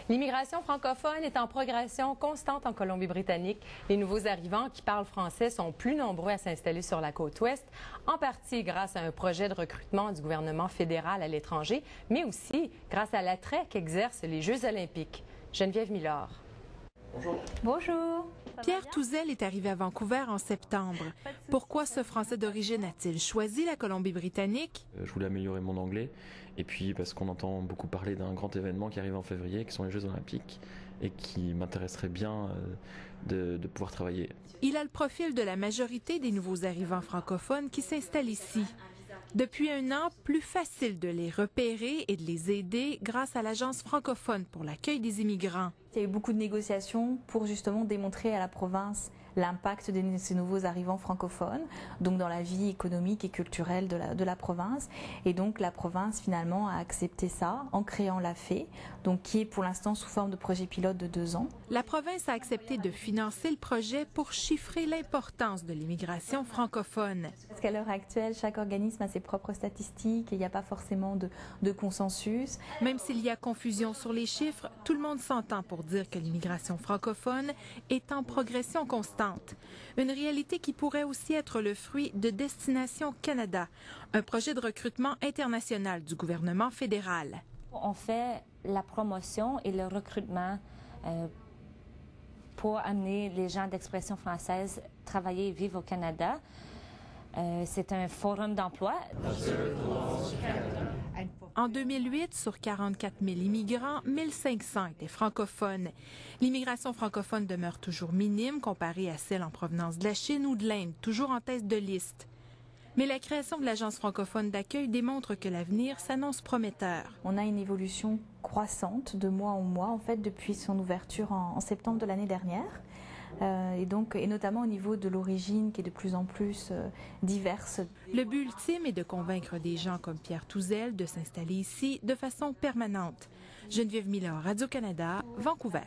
L'immigration francophone est en progression constante en Colombie-Britannique. Les nouveaux arrivants qui parlent français sont plus nombreux à s'installer sur la côte ouest, en partie grâce à un projet de recrutement du gouvernement fédéral à l'étranger, mais aussi grâce à l'attrait qu'exercent les Jeux olympiques. Geneviève Milord. Bonjour. Bonjour. Pierre Touzel est arrivé à Vancouver en septembre. Pourquoi ce Français d'origine a-t-il choisi la Colombie-Britannique? Je voulais améliorer mon anglais et puis parce qu'on entend beaucoup parler d'un grand événement qui arrive en février, qui sont les Jeux Olympiques et qui m'intéresserait bien de pouvoir travailler. Il a le profil de la majorité des nouveaux arrivants francophones qui s'installent ici. Depuis un an, plus facile de les repérer et de les aider grâce à l'Agence francophone pour l'accueil des immigrants. Il y a eu beaucoup de négociations pour justement démontrer à la province l'impact de ces nouveaux arrivants francophones, donc dans la vie économique et culturelle de la province. Et donc la province finalement a accepté ça en créant l'AFE, donc qui est pour l'instant sous forme de projet pilote de 2 ans. La province a accepté de financer le projet pour chiffrer l'importance de l'immigration francophone. Parce qu'à l'heure actuelle, chaque organisme a ses propres statistiques et il n'y a pas forcément de consensus. Même s'il y a confusion sur les chiffres, tout le monde s'entend pour dire que l'immigration francophone est en progression constante. Une réalité qui pourrait aussi être le fruit de Destination Canada, un projet de recrutement international du gouvernement fédéral. On fait la promotion et le recrutement pour amener les gens d'expression française travailler et vivre au Canada. C'est un forum d'emploi. En 2008, sur 44 000 immigrants, 1 500 étaient francophones. L'immigration francophone demeure toujours minime comparée à celle en provenance de la Chine ou de l'Inde, toujours en tête de liste. Mais la création de l'Agence francophone d'accueil démontre que l'avenir s'annonce prometteur. On a une évolution croissante de mois en mois, en fait, depuis son ouverture en septembre de l'année dernière. Et notamment au niveau de l'origine qui est de plus en plus diverse. Le but ultime est de convaincre des gens comme Pierre Touzel de s'installer ici de façon permanente. Geneviève Milord, Radio-Canada, Vancouver.